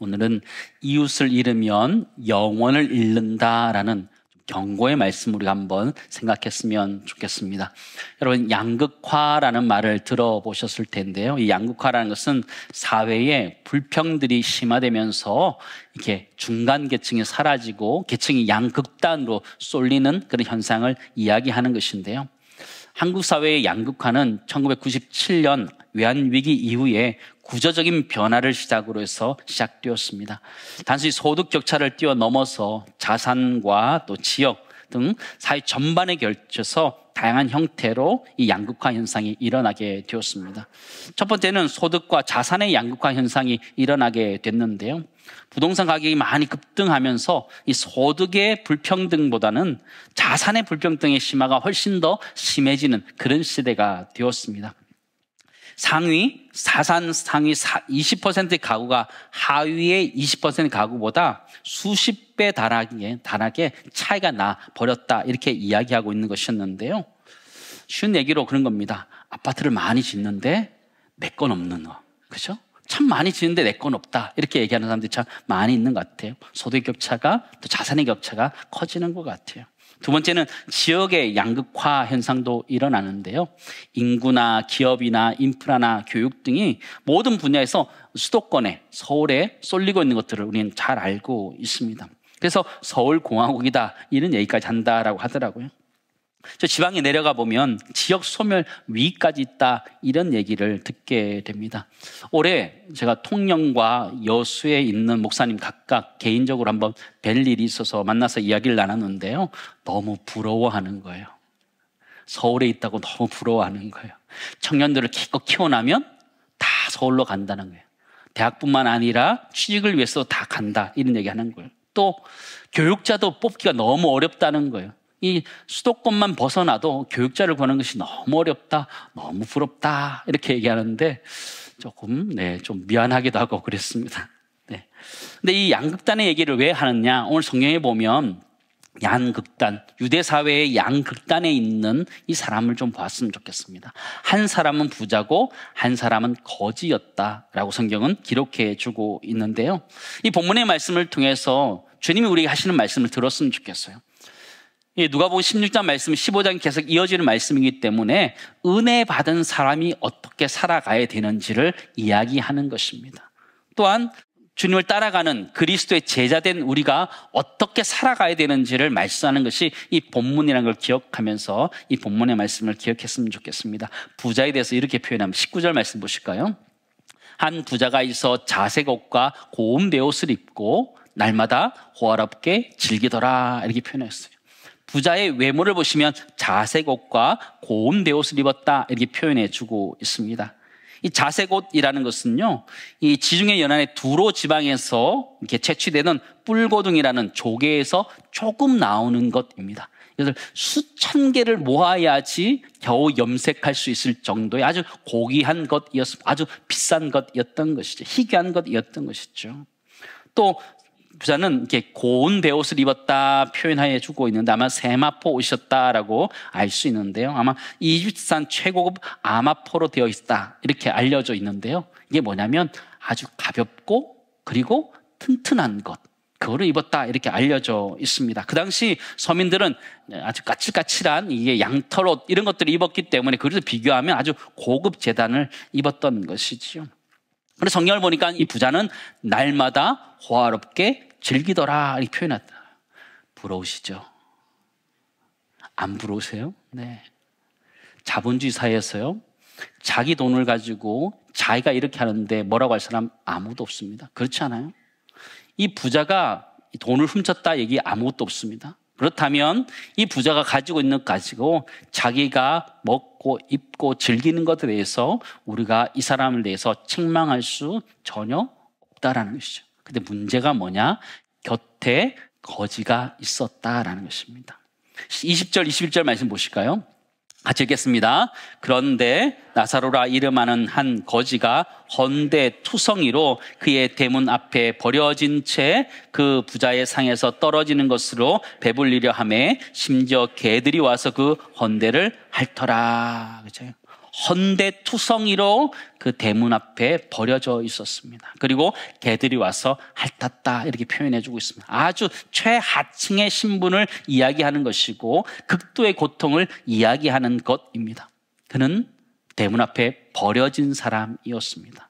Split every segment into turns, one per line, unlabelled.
오늘은 이웃을 잃으면 영원을 잃는다라는 경고의 말씀 우리가 한번 생각했으면 좋겠습니다. 여러분, 양극화라는 말을 들어보셨을 텐데요. 이 양극화라는 것은 사회에 불평들이 심화되면서 이렇게 중간 계층이 사라지고 계층이 양극단으로 쏠리는 그런 현상을 이야기하는 것인데요. 한국 사회의 양극화는 1997년 외환위기 이후에 구조적인 변화를 시작으로 해서 시작되었습니다. 단순히 소득 격차를 뛰어넘어서 자산과 또 지역 등 사회 전반에 걸쳐서 다양한 형태로 이 양극화 현상이 일어나게 되었습니다. 첫 번째는 소득과 자산의 양극화 현상이 일어나게 됐는데요. 부동산 가격이 많이 급등하면서 이 소득의 불평등보다는 자산의 불평등의 심화가 훨씬 더 심해지는 그런 시대가 되었습니다. 자산 상위 20%의 가구가 하위의 20% 가구보다 수십 배 달하게 차이가 나 버렸다, 이렇게 이야기하고 있는 것이었는데요. 쉬운 얘기로 그런 겁니다. 아파트를 많이 짓는데 내 건 없는 거, 그렇죠? 참 많이 짓는데 내 건 없다, 이렇게 얘기하는 사람들이 참 많이 있는 것 같아요. 소득의 격차가, 또 자산의 격차가 커지는 것 같아요. 두 번째는 지역의 양극화 현상도 일어나는데요. 인구나 기업이나 인프라나 교육 등이 모든 분야에서 수도권에, 서울에 쏠리고 있는 것들을 우리는 잘 알고 있습니다. 그래서 서울공화국이다, 이런 얘기까지 한다라고 하더라고요. 저 지방에 내려가 보면 지역 소멸 위기까지 있다, 이런 얘기를 듣게 됩니다. 올해 제가 통영과 여수에 있는 목사님 각각 개인적으로 한번 뵐 일이 있어서 만나서 이야기를 나눴는데요. 너무 부러워하는 거예요. 서울에 있다고 너무 부러워하는 거예요. 청년들을 기껏 키워나면 다 서울로 간다는 거예요. 대학뿐만 아니라 취직을 위해서 다 간다, 이런 얘기하는 거예요. 또 교육자도 뽑기가 너무 어렵다는 거예요. 이 수도권만 벗어나도 교육자를 구하는 것이 너무 어렵다, 너무 부럽다, 이렇게 얘기하는데 조금 좀 미안하기도 하고 그랬습니다. 네. 근데 이 양극단의 얘기를 왜 하느냐? 오늘 성경에 보면 양극단, 유대 사회의 양극단에 있는 이 사람을 좀 봤으면 좋겠습니다. 한 사람은 부자고 한 사람은 거지였다라고 성경은 기록해 주고 있는데요. 이 본문의 말씀을 통해서 주님이 우리에게 하시는 말씀을 들었으면 좋겠어요. 누가복음 16장 말씀 15장이 계속 이어지는 말씀이기 때문에 은혜 받은 사람이 어떻게 살아가야 되는지를 이야기하는 것입니다. 또한 주님을 따라가는 그리스도의 제자된 우리가 어떻게 살아가야 되는지를 말씀하는 것이 이 본문이라는 걸 기억하면서 이 본문의 말씀을 기억했으면 좋겠습니다. 부자에 대해서 이렇게 표현하면 19절 말씀 보실까요? 한 부자가 있어 자색 옷과 고운 베옷을 입고 날마다 호화롭게 즐기더라, 이렇게 표현했어요. 부자의 외모를 보시면 자색 옷과 고운 베옷을 입었다, 이렇게 표현해 주고 있습니다. 이 자색 옷이라는 것은요, 이 지중해 연안의 두로 지방에서 이렇게 채취되는 뿔고등이라는 조개에서 조금 나오는 것입니다. 이것을 수천 개를 모아야지 겨우 염색할 수 있을 정도의 아주 고귀한 것이었습니다. 아주 비싼 것이었던 것이죠. 희귀한 것이었던 것이죠. 또 부자는 이렇게 고운 베옷을 입었다 표현해 주고 있는데 아마 세마포 옷이었다라고 알 수 있는데요. 아마 이집트산 최고급 아마포로 되어 있다, 이렇게 알려져 있는데요. 이게 뭐냐면 아주 가볍고 그리고 튼튼한 것, 그거를 입었다, 이렇게 알려져 있습니다. 그 당시 서민들은 아주 까칠까칠한 이게 양털옷 이런 것들을 입었기 때문에 그래서 비교하면 아주 고급 재단을 입었던 것이지요. 그런데 성경을 보니까 이 부자는 날마다 호화롭게 즐기더라, 이렇게 표현했다. 부러우시죠? 안 부러우세요? 네. 자본주의 사회에서요, 자기 돈을 가지고 자기가 이렇게 하는데 뭐라고 할 사람 아무도 없습니다. 그렇지 않아요? 이 부자가 돈을 훔쳤다 얘기 아무것도 없습니다. 그렇다면 이 부자가 가지고 있는 것 가지고 자기가 먹고 입고 즐기는 것에 대해서 우리가 이 사람을 대해서 책망할 수 전혀 없다라는 것이죠. 근데 문제가 뭐냐? 곁에 거지가 있었다라는 것입니다. 20절, 21절 말씀 보실까요? 같이 읽겠습니다. 그런데 나사로라 이름하는 한 거지가 헌데 투성이로 그의 대문 앞에 버려진 채 그 부자의 상에서 떨어지는 것으로 배불리려 하매 심지어 개들이 와서 그 헌데를 핥더라. 그렇죠? 헌데투성이로 그 대문 앞에 버려져 있었습니다. 그리고 개들이 와서 핥았다 이렇게 표현해주고 있습니다. 아주 최하층의 신분을 이야기하는 것이고 극도의 고통을 이야기하는 것입니다. 그는 대문 앞에 버려진 사람이었습니다.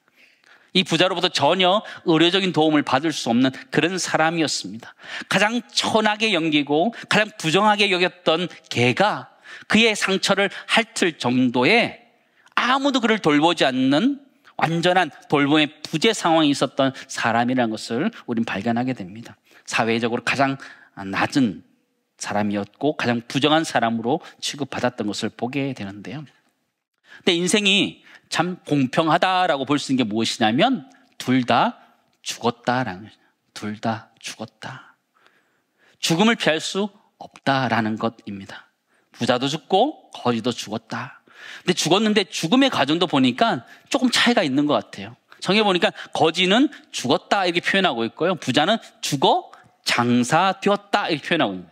이 부자로부터 전혀 의료적인 도움을 받을 수 없는 그런 사람이었습니다. 가장 천하게 여기고 가장 부정하게 여겼던 개가 그의 상처를 핥을 정도의 아무도 그를 돌보지 않는 완전한 돌봄의 부재 상황에 있었던 사람이라는 것을 우린 발견하게 됩니다. 사회적으로 가장 낮은 사람이었고 가장 부정한 사람으로 취급받았던 것을 보게 되는데요. 근데 인생이 참 공평하다라고 볼 수 있는 게 무엇이냐면 둘 다 죽었다라는 거죠. 둘 다 죽었다. 죽음을 피할 수 없다라는 것입니다. 부자도 죽고 거지도 죽었다. 근데 죽었는데 죽음의 과정도 보니까 조금 차이가 있는 것 같아요. 성경에 보니까 거지는 죽었다 이렇게 표현하고 있고요. 부자는 죽어 장사되었다 이렇게 표현하고 있는 거예요.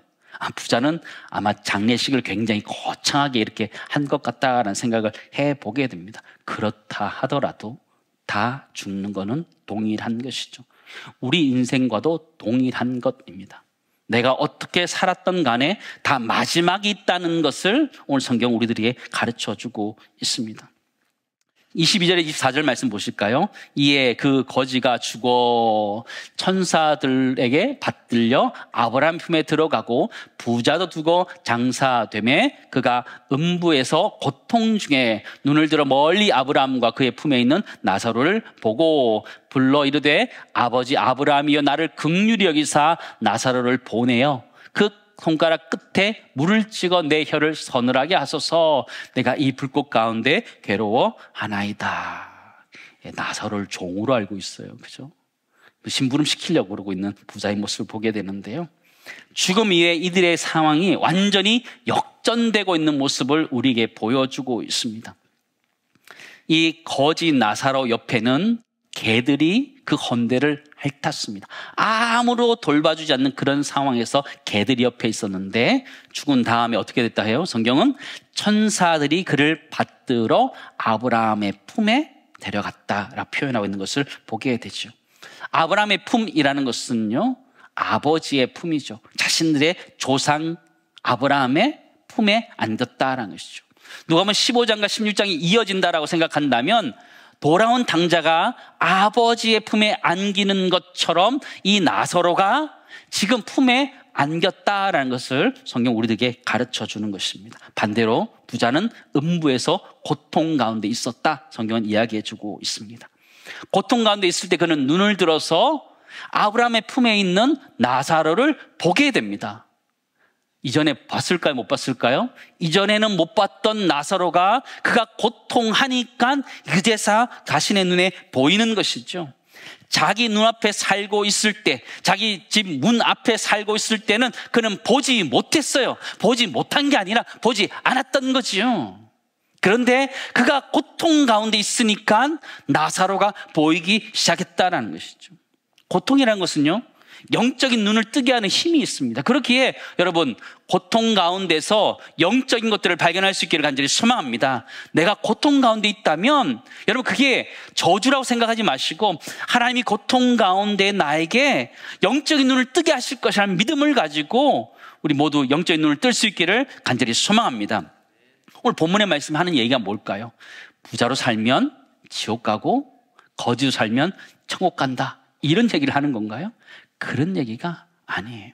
부자는 아마 장례식을 굉장히 거창하게 이렇게 한 것 같다라는 생각을 해보게 됩니다. 그렇다 하더라도 다 죽는 것은 동일한 것이죠. 우리 인생과도 동일한 것입니다. 내가 어떻게 살았던 간에 다 마지막이 있다는 것을 오늘 성경 우리들에게 가르쳐주고 있습니다. 22절 24절 말씀 보실까요? 이에 그 거지가 죽어 천사들에게 받들려 아브라함 품에 들어가고 부자도 두고 장사되매 그가 음부에서 고통 중에 눈을 들어 멀리 아브라함과 그의 품에 있는 나사로를 보고 불러 이르되 아버지 아브라함이여 나를 긍휼히 여기사 나사로를 보내어 그 손가락 끝에 물을 찍어 내 혀를 서늘하게 하소서. 내가 이 불꽃 가운데 괴로워하나이다. 나사로를 종으로 알고 있어요. 그죠? 심부름 시키려고 그러고 있는 부자의 모습을 보게 되는데요. 죽음 이후에 이들의 상황이 완전히 역전되고 있는 모습을 우리에게 보여주고 있습니다. 이 거지 나사로 옆에는 개들이 그 헌대를 핥았습니다. 아무로 돌봐주지 않는 그런 상황에서 개들이 옆에 있었는데 죽은 다음에 어떻게 됐다 해요? 성경은 천사들이 그를 받들어 아브라함의 품에 데려갔다라고 표현하고 있는 것을 보게 되죠. 아브라함의 품이라는 것은요, 아버지의 품이죠. 자신들의 조상 아브라함의 품에 안겼다라는 것이죠. 누가복음 15장과 16장이 이어진다라고 생각한다면 돌아온 당자가 아버지의 품에 안기는 것처럼 이 나사로가 지금 품에 안겼다라는 것을 성경 우리들에게 가르쳐 주는 것입니다. 반대로 부자는 음부에서 고통 가운데 있었다. 성경은 이야기해 주고 있습니다. 고통 가운데 있을 때 그는 눈을 들어서 아브라함의 품에 있는 나사로를 보게 됩니다. 이전에 봤을까요? 못 봤을까요? 이전에는 못 봤던 나사로가 그가 고통하니까 그제서 자신의 눈에 보이는 것이죠. 자기 눈앞에 살고 있을 때, 자기 집 문 앞에 살고 있을 때는 그는 보지 못했어요. 보지 못한 게 아니라 보지 않았던 거지요. 그런데 그가 고통 가운데 있으니까 나사로가 보이기 시작했다는 것이죠. 고통이라는 것은요, 영적인 눈을 뜨게 하는 힘이 있습니다. 그렇기에 여러분, 고통 가운데서 영적인 것들을 발견할 수 있기를 간절히 소망합니다. 내가 고통 가운데 있다면 여러분, 그게 저주라고 생각하지 마시고 하나님이 고통 가운데 나에게 영적인 눈을 뜨게 하실 것이라는 믿음을 가지고 우리 모두 영적인 눈을 뜰 수 있기를 간절히 소망합니다. 오늘 본문의 말씀하는 얘기가 뭘까요? 부자로 살면 지옥 가고 거지로 살면 천국 간다, 이런 얘기를 하는 건가요? 그런 얘기가 아니에요.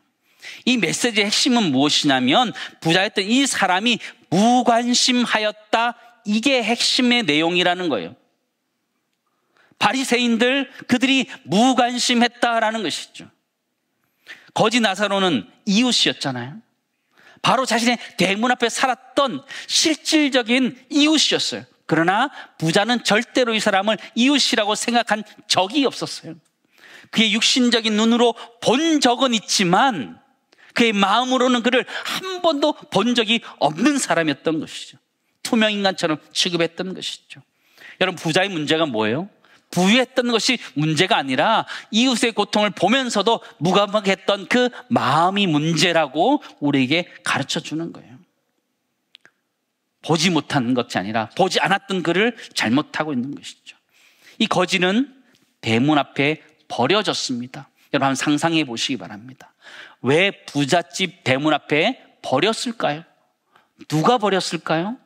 이 메시지의 핵심은 무엇이냐면 부자였던 이 사람이 무관심하였다, 이게 핵심의 내용이라는 거예요. 바리새인들, 그들이 무관심했다라는 것이죠. 거지 나사로는 이웃이었잖아요. 바로 자신의 대문 앞에 살았던 실질적인 이웃이었어요. 그러나 부자는 절대로 이 사람을 이웃이라고 생각한 적이 없었어요. 그의 육신적인 눈으로 본 적은 있지만 그의 마음으로는 그를 한 번도 본 적이 없는 사람이었던 것이죠. 투명인간처럼 취급했던 것이죠. 여러분, 부자의 문제가 뭐예요? 부유했던 것이 문제가 아니라 이웃의 고통을 보면서도 무감각했던 그 마음이 문제라고 우리에게 가르쳐 주는 거예요. 보지 못한 것이 아니라 보지 않았던 그를 잘못하고 있는 것이죠. 이 거지는 대문 앞에 버려졌습니다. 여러분 한번 상상해 보시기 바랍니다. 왜 부잣집 대문 앞에 버렸을까요? 누가 버렸을까요?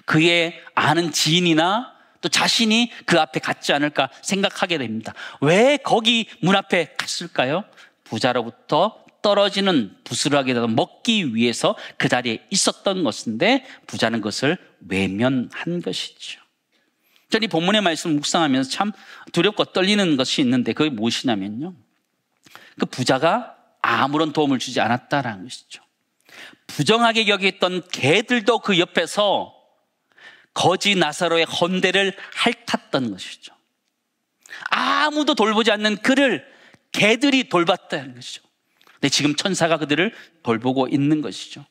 그의 아는 지인이나 또 자신이 그 앞에 갔지 않을까 생각하게 됩니다. 왜 거기 문 앞에 갔을까요? 부자로부터 떨어지는 부스러기라도 먹기 위해서 그 자리에 있었던 것인데 부자는 그것을 외면한 것이죠. 저는 이 본문의 말씀을 묵상하면서 참 두렵고 떨리는 것이 있는데 그게 무엇이냐면요, 그 부자가 아무런 도움을 주지 않았다라는 것이죠. 부정하게 여겼던 개들도 그 옆에서 거지 나사로의 헌대를 핥았던 것이죠. 아무도 돌보지 않는 그를 개들이 돌봤다는 것이죠. 근데 지금 천사가 그들을 돌보고 있는 것이죠.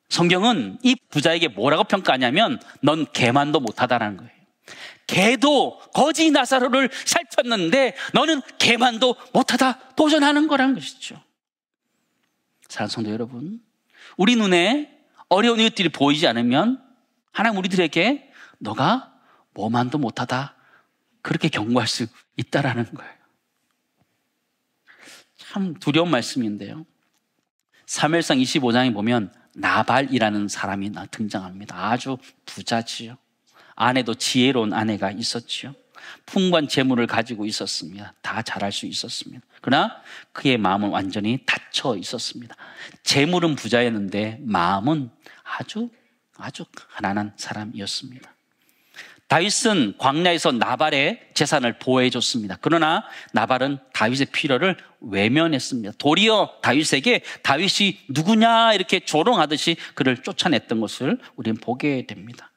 성경은 이 부자에게 뭐라고 평가하냐면 넌 개만도 못하다라는 거예요. 개도 거지 나사로를 살폈는데 너는 개만도 못하다 도전하는 거라는 것이죠. 사랑하는 성도 여러분, 우리 눈에 어려운 이웃들이 보이지 않으면 하나님 우리들에게 너가 뭐만도 못하다 그렇게 경고할 수 있다라는 거예요. 참 두려운 말씀인데요, 사무엘상 25장에 보면 나발이라는 사람이 등장합니다. 아주 부자지요. 아내도 지혜로운 아내가 있었지요. 풍부한 재물을 가지고 있었습니다. 다 잘할 수 있었습니다. 그러나 그의 마음은 완전히 닫혀 있었습니다. 재물은 부자였는데 마음은 아주 가난한 사람이었습니다. 다윗은 광야에서 나발의 재산을 보호해 줬습니다. 그러나 나발은 다윗의 필요를 외면했습니다. 도리어 다윗에게 다윗이 누구냐 이렇게 조롱하듯이 그를 쫓아냈던 것을 우리는 보게 됩니다.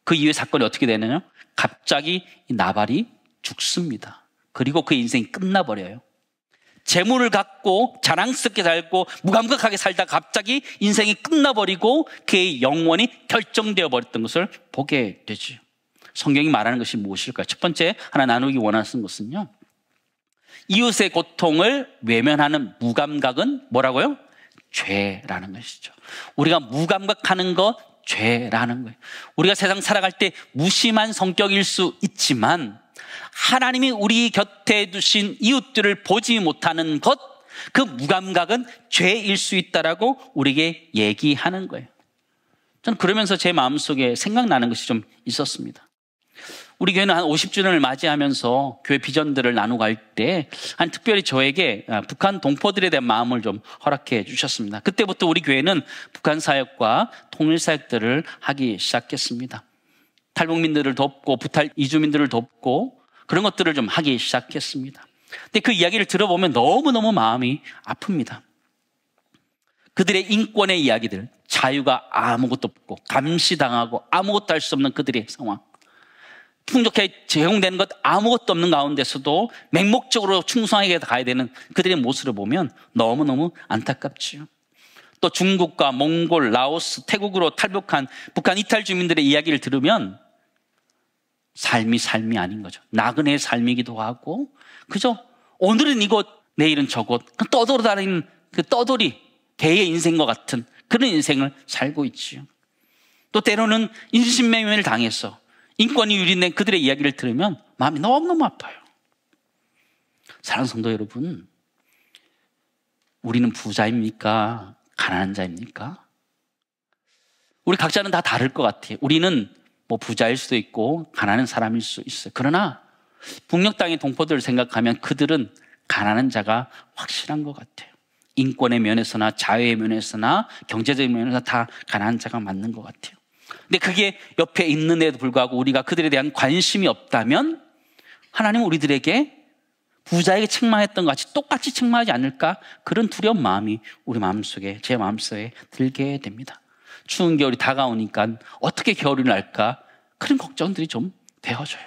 그 이후에 사건이 어떻게 되느냐, 갑자기 이 나발이 죽습니다. 그리고 그의 인생이 끝나버려요. 재물을 갖고 자랑스럽게 살고 무감각하게 살다가 갑자기 인생이 끝나버리고 그의 영원히 결정되어 버렸던 것을 보게 되죠. 성경이 말하는 것이 무엇일까요? 첫 번째 하나 나누기 원하는 것은요, 이웃의 고통을 외면하는 무감각은 뭐라고요? 죄라는 것이죠. 우리가 무감각하는 것, 죄라는 거예요. 우리가 세상 살아갈 때 무심한 성격일 수 있지만 하나님이 우리 곁에 두신 이웃들을 보지 못하는 것, 그 무감각은 죄일 수 있다라고 우리에게 얘기하는 거예요. 저는 그러면서 제 마음속에 생각나는 것이 좀 있었습니다. 우리 교회는 한 50주년을 맞이하면서 교회 비전들을 나누고 갈 때 특별히 저에게 북한 동포들에 대한 마음을 좀 허락해 주셨습니다. 그때부터 우리 교회는 북한 사역과 통일 사역들을 하기 시작했습니다. 탈북민들을 돕고 부탈 이주민들을 돕고 그런 것들을 좀 하기 시작했습니다. 근데 그 이야기를 들어보면 너무너무 마음이 아픕니다. 그들의 인권의 이야기들, 자유가 아무것도 없고 감시당하고 아무것도 할 수 없는 그들의 상황, 풍족하게 제공되는 것 아무것도 없는 가운데서도 맹목적으로 충성하게 가야 되는 그들의 모습을 보면 너무너무 안타깝지요. 또 중국과 몽골, 라오스, 태국으로 탈북한 북한 이탈 주민들의 이야기를 들으면 삶이 아닌 거죠. 나그네의 삶이기도 하고, 그죠? 오늘은 이곳, 내일은 저곳, 떠돌아다니는 그 떠돌이 개의 인생과 같은 그런 인생을 살고 있지요. 또 때로는 인신매매를 당해서 인권이 유린된 그들의 이야기를 들으면 마음이 너무너무 아파요. 사랑하는 성도 여러분, 우리는 부자입니까? 가난한 자입니까? 우리 각자는 다 다를 것 같아요. 우리는 뭐 부자일 수도 있고 가난한 사람일 수 있어요. 그러나 북녘 땅의 동포들을 생각하면 그들은 가난한 자가 확실한 것 같아요. 인권의 면에서나 자유의 면에서나 경제적인 면에서 다 가난한 자가 맞는 것 같아요. 근데 그게 옆에 있는데도 불구하고 우리가 그들에 대한 관심이 없다면 하나님은 우리들에게 부자에게 책망했던 것 같이 똑같이 책망하지 않을까, 그런 두려운 마음이 우리 마음속에, 제 마음속에 들게 됩니다. 추운 겨울이 다가오니까 어떻게 겨울이 날까, 그런 걱정들이 좀 되어져요.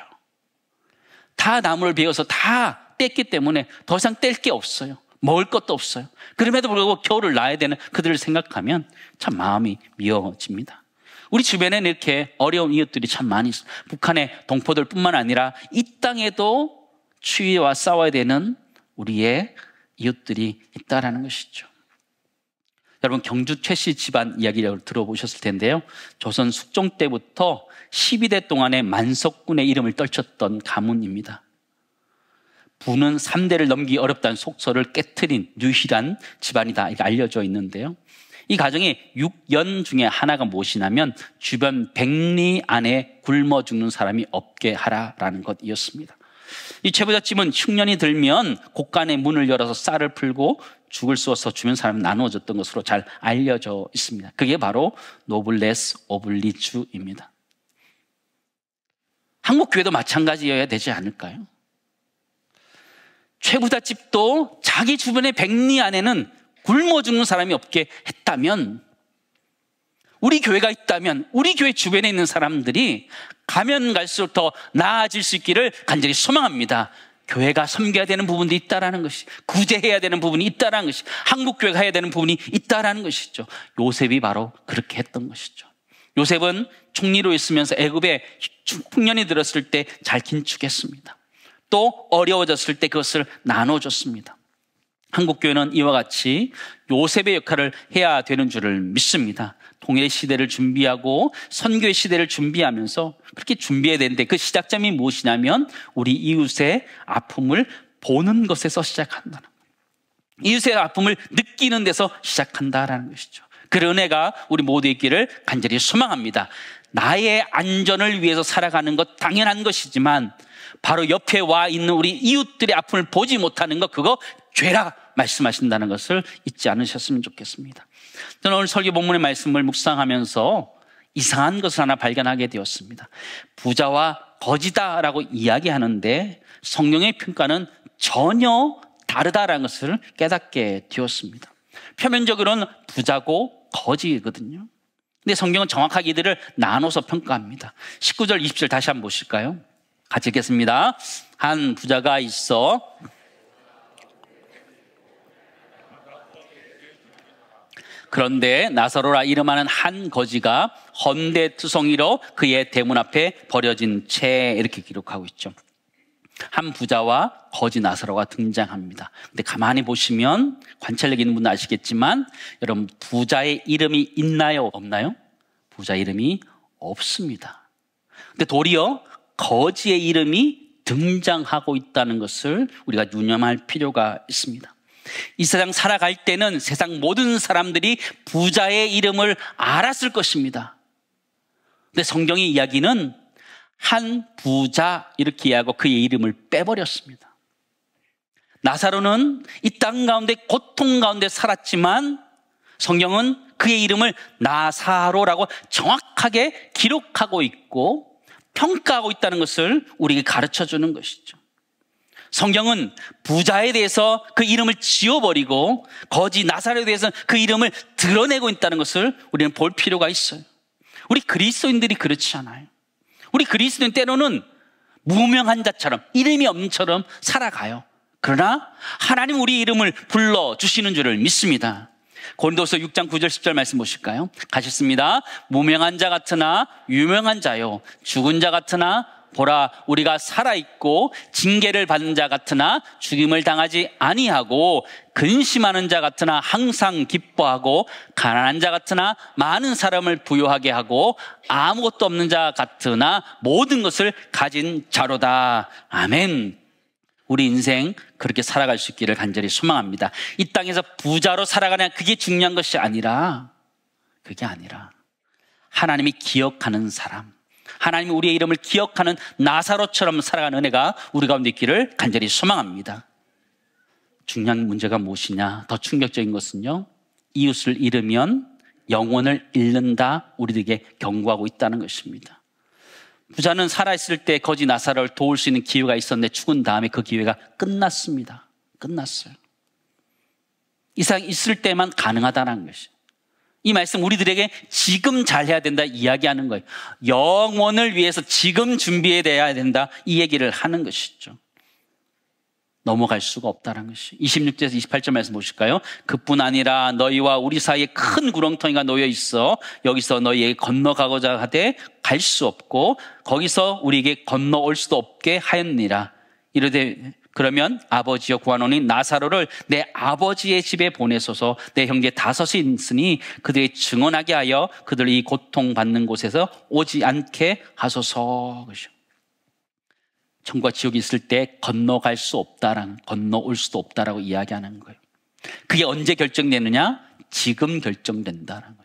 다 나무를 베어서 다 뗐기 때문에 더 이상 뗄 게 없어요. 먹을 것도 없어요. 그럼에도 불구하고 겨울을 나야 되는 그들을 생각하면 참 마음이 미어집니다. 우리 주변에는 이렇게 어려운 이웃들이 참 많이 있어요. 북한의 동포들뿐만 아니라 이 땅에도 추위와 싸워야 되는 우리의 이웃들이 있다라는 것이죠. 여러분 경주 최씨 집안 이야기를 들어보셨을 텐데요. 조선 숙종 때부터 12대 동안의 만석군의 이름을 떨쳤던 가문입니다. 부는 3대를 넘기기 어렵다는 속설을 깨트린 유일한 집안이다 이렇게 알려져 있는데요. 이 가정의 6연 중에 하나가 무엇이냐면 주변 100리 안에 굶어 죽는 사람이 없게 하라라는 것이었습니다. 이 최부잣집은 흉년이 들면 곳간의 문을 열어서 쌀을 풀고 죽을 쏘아서 주변 사람이 나누어졌던 것으로 잘 알려져 있습니다. 그게 바로 노블레스 오블리주입니다. 한국 교회도 마찬가지여야 되지 않을까요? 최부잣집도 자기 주변의 100리 안에는 굶어 죽는 사람이 없게 했다면, 우리 교회가 있다면 우리 교회 주변에 있는 사람들이 가면 갈수록 더 나아질 수 있기를 간절히 소망합니다. 교회가 섬겨야 되는 부분도 있다라는 것이, 구제해야 되는 부분이 있다라는 것이, 한국교회가 해야 되는 부분이 있다라는 것이죠. 요셉이 바로 그렇게 했던 것이죠. 요셉은 총리로 있으면서 애굽에 풍년이 들었을 때 잘 긴축했습니다. 또 어려워졌을 때 그것을 나눠줬습니다. 한국교회는 이와 같이 요셉의 역할을 해야 되는 줄을 믿습니다. 통일의 시대를 준비하고 선교의 시대를 준비하면서 그렇게 준비해야 되는데, 그 시작점이 무엇이냐면 우리 이웃의 아픔을 보는 것에서 시작한다는 거예요. 이웃의 아픔을 느끼는 데서 시작한다라는 것이죠. 그 은혜가 우리 모두에 있기를 간절히 소망합니다. 나의 안전을 위해서 살아가는 것 당연한 것이지만 바로 옆에 와 있는 우리 이웃들의 아픔을 보지 못하는 것, 그거 죄라 말씀하신다는 것을 잊지 않으셨으면 좋겠습니다. 저는 오늘 설교 본문의 말씀을 묵상하면서 이상한 것을 하나 발견하게 되었습니다. 부자와 거지다라고 이야기하는데 성경의 평가는 전혀 다르다라는 것을 깨닫게 되었습니다. 표면적으로는 부자고 거지거든요. 근데 성경은 정확하게 이들을 나눠서 평가합니다. 19절 20절 다시 한번 보실까요? 같이 읽겠습니다. 한 부자가 있어 그런데 나사로라 이름하는 한 거지가 헌데투성이로 그의 대문 앞에 버려진 채, 이렇게 기록하고 있죠. 한 부자와 거지 나사로가 등장합니다. 근데 가만히 보시면 관찰력 있는 분은 아시겠지만 여러분, 부자의 이름이 있나요? 없나요? 부자 이름이 없습니다. 근데 도리어 거지의 이름이 등장하고 있다는 것을 우리가 유념할 필요가 있습니다. 이 세상 살아갈 때는 세상 모든 사람들이 부자의 이름을 알았을 것입니다. 근데 성경의 이야기는 한 부자 이렇게 이야기하고 그의 이름을 빼버렸습니다. 나사로는 이 땅 가운데 고통 가운데 살았지만 성경은 그의 이름을 나사로라고 정확하게 기록하고 있고 평가하고 있다는 것을 우리에게 가르쳐 주는 것이죠. 성경은 부자에 대해서 그 이름을 지워버리고 거지 나사로에 대해서 그 이름을 드러내고 있다는 것을 우리는 볼 필요가 있어요. 우리 그리스도인들이 그렇지 않아요. 우리 그리스도인 때로는 무명한 자처럼, 이름이 없는 처럼 살아가요. 그러나 하나님 우리 이름을 불러주시는 줄을 믿습니다. 고린도서 6장 9절 10절 말씀 보실까요? 가셨습니다. 무명한 자 같으나 유명한 자요, 죽은 자 같으나 보라 우리가 살아있고, 징계를 받는 자 같으나 죽임을 당하지 아니하고, 근심하는 자 같으나 항상 기뻐하고, 가난한 자 같으나 많은 사람을 부유하게 하고, 아무것도 없는 자 같으나 모든 것을 가진 자로다. 아멘. 우리 인생 그렇게 살아갈 수 있기를 간절히 소망합니다. 이 땅에서 부자로 살아가냐, 그게 중요한 것이 아니라, 그게 아니라 하나님이 기억하는 사람, 하나님이 우리의 이름을 기억하는 나사로처럼 살아가는 은혜가 우리 가운데 있기를 간절히 소망합니다. 중요한 문제가 무엇이냐? 더 충격적인 것은요, 이웃을 잃으면 영혼을 잃는다, 우리들에게 경고하고 있다는 것입니다. 부자는 살아있을 때 거지 나사로를 도울 수 있는 기회가 있었는데 죽은 다음에 그 기회가 끝났습니다. 끝났어요. 이상 있을 때만 가능하다는 것이죠. 이 말씀 우리들에게 지금 잘해야 된다 이야기하는 거예요. 영원을 위해서 지금 준비해야 된다, 이 얘기를 하는 것이죠. 넘어갈 수가 없다는 것이. 26절에서 28절 말씀 보실까요? 그뿐 아니라 너희와 우리 사이에 큰 구렁텅이가 놓여 있어 여기서 너희에게 건너가고자 하되 갈 수 없고 거기서 우리에게 건너올 수도 없게 하였느니라. 이르되 그러면 아버지여 구하노니 나사로를 내 아버지의 집에 보내소서. 내 형제 5이 있으니 그들이 증언하게 하여 그들이 이 고통받는 곳에서 오지 않게 하소서. 천국과 지옥이 있을 때 건너갈 수 없다라는, 건너올 수도 없다라고 이야기하는 거예요. 그게 언제 결정되느냐? 지금 결정된다는 거예요.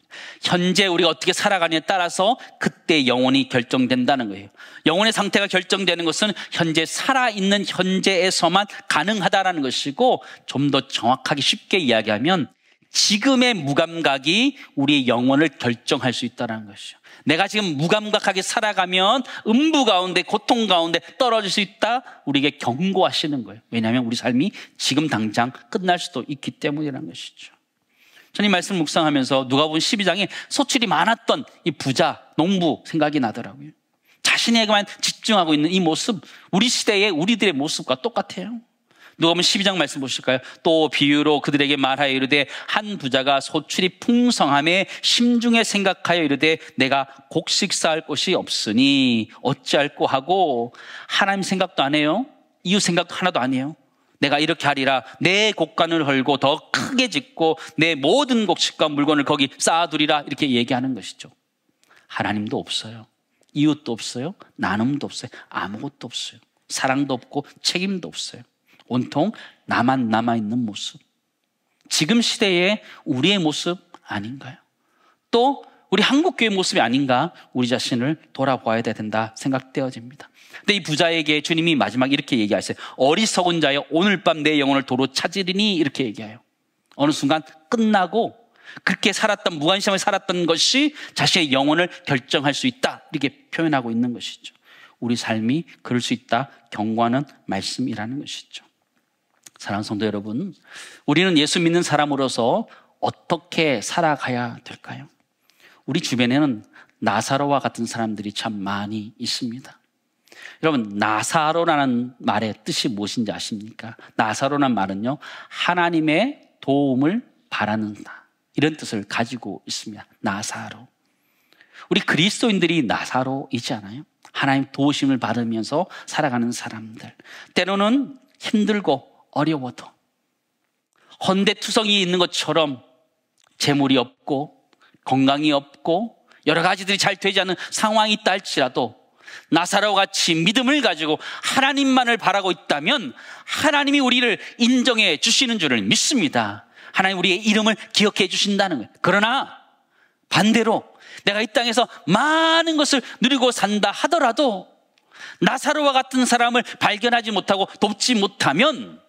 현재 우리가 어떻게 살아가느냐에 따라서 그때 영혼이 결정된다는 거예요. 영혼의 상태가 결정되는 것은 현재 살아있는 현재에서만 가능하다는 것이고, 좀 더 정확하게 쉽게 이야기하면 지금의 무감각이 우리의 영혼을 결정할 수 있다는 것이죠. 내가 지금 무감각하게 살아가면 음부 가운데, 고통 가운데 떨어질 수 있다, 우리에게 경고하시는 거예요. 왜냐하면 우리 삶이 지금 당장 끝날 수도 있기 때문이라는 것이죠. 저는 이 말씀 묵상하면서 누가복음 12장에 소출이 많았던 이 부자, 농부 생각이 나더라고요. 자신에게만 집중하고 있는 이 모습, 우리 시대의 우리들의 모습과 똑같아요. 누가복음 12장 말씀 보실까요? 또 비유로 그들에게 말하여 이르되 한 부자가 소출이 풍성함에 심중에 생각하여 이르되 내가 곡식 쌓을 곳이 없으니 어찌할꼬 하고, 하나님 생각도 안 해요. 이웃 생각도 하나도 안 해요. 내가 이렇게 하리라, 내 곡간을 헐고 더 크게 짓고 내 모든 곡식과 물건을 거기 쌓아두리라, 이렇게 얘기하는 것이죠. 하나님도 없어요. 이웃도 없어요. 나눔도 없어요. 아무것도 없어요. 사랑도 없고 책임도 없어요. 온통 나만 남아있는 모습. 지금 시대의 우리의 모습 아닌가요? 또 우리 한국교회 모습이 아닌가, 우리 자신을 돌아보아야 된다 생각되어집니다. 근데 이 부자에게 주님이 마지막 이렇게 얘기하세요. 어리석은 자여 오늘 밤 내 영혼을 도로 찾으리니, 이렇게 얘기해요. 어느 순간 끝나고 그렇게 살았던, 무관심하게 살았던 것이 자신의 영혼을 결정할 수 있다, 이렇게 표현하고 있는 것이죠. 우리 삶이 그럴 수 있다 경고하는 말씀이라는 것이죠. 사랑하는 성도 여러분, 우리는 예수 믿는 사람으로서 어떻게 살아가야 될까요? 우리 주변에는 나사로와 같은 사람들이 참 많이 있습니다. 여러분, 나사로라는 말의 뜻이 무엇인지 아십니까? 나사로라는 말은요, 하나님의 도움을 바라는다, 이런 뜻을 가지고 있습니다. 나사로. 우리 그리스도인들이 나사로이지 않아요? 하나님 도우심을 받으면서 살아가는 사람들. 때로는 힘들고 어려워도 헌데투성이 있는 것처럼 재물이 없고 건강이 없고 여러 가지들이 잘 되지 않는 상황이 있다 할지라도 나사로와 같이 믿음을 가지고 하나님만을 바라고 있다면 하나님이 우리를 인정해 주시는 줄을 믿습니다. 하나님 우리의 이름을 기억해 주신다는 거예요. 그러나 반대로 내가 이 땅에서 많은 것을 누리고 산다 하더라도 나사로와 같은 사람을 발견하지 못하고 돕지 못하면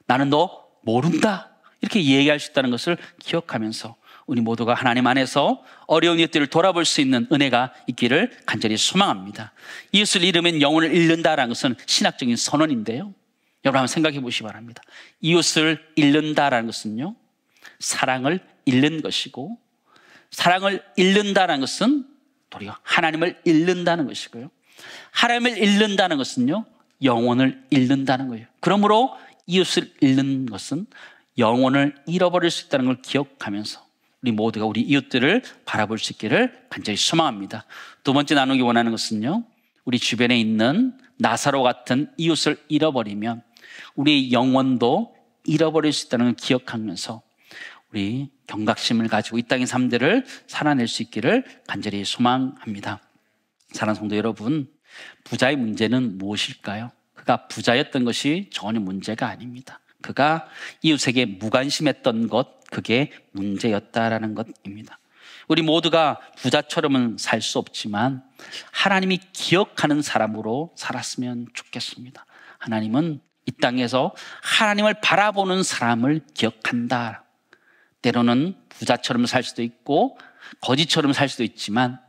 나는 너 모른다, 이렇게 얘기할 수 있다는 것을 기억하면서 우리 모두가 하나님 안에서 어려운 이웃들을 돌아볼 수 있는 은혜가 있기를 간절히 소망합니다. 이웃을 잃으면 영혼을 잃는다라는 것은 신학적인 선언인데요, 여러분 한번 생각해 보시기 바랍니다. 이웃을 잃는다라는 것은요, 사랑을 잃는 것이고, 사랑을 잃는다는 것은 도리어 하나님을 잃는다는 것이고요, 하나님을 잃는다는 것은요, 영혼을 잃는다는 거예요. 그러므로 이웃을 잃는 것은 영혼을 잃어버릴 수 있다는 걸 기억하면서 우리 모두가 우리 이웃들을 바라볼 수 있기를 간절히 소망합니다. 두 번째 나누기 원하는 것은요, 우리 주변에 있는 나사로 같은 이웃을 잃어버리면 우리 영혼도 잃어버릴 수 있다는 걸 기억하면서 우리 경각심을 가지고 이 땅의 삶들을 살아낼 수 있기를 간절히 소망합니다. 사랑하는 성도 여러분, 부자의 문제는 무엇일까요? 그가 부자였던 것이 전혀 문제가 아닙니다. 그가 이웃에게 무관심했던 것, 그게 문제였다라는 것입니다. 우리 모두가 부자처럼은 살 수 없지만 하나님이 기억하는 사람으로 살았으면 좋겠습니다. 하나님은 이 땅에서 하나님을 바라보는 사람을 기억한다. 때로는 부자처럼 살 수도 있고 거지처럼 살 수도 있지만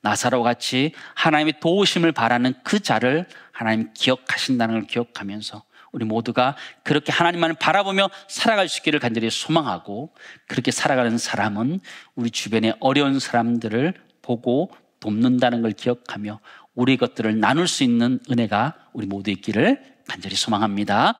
나사로와 같이 하나님의 도우심을 바라는 그 자를 하나님 기억하신다는 걸 기억하면서 우리 모두가 그렇게 하나님만을 바라보며 살아갈 수 있기를 간절히 소망하고, 그렇게 살아가는 사람은 우리 주변의 어려운 사람들을 보고 돕는다는 걸 기억하며 우리 것들을 나눌 수 있는 은혜가 우리 모두 있기를 간절히 소망합니다.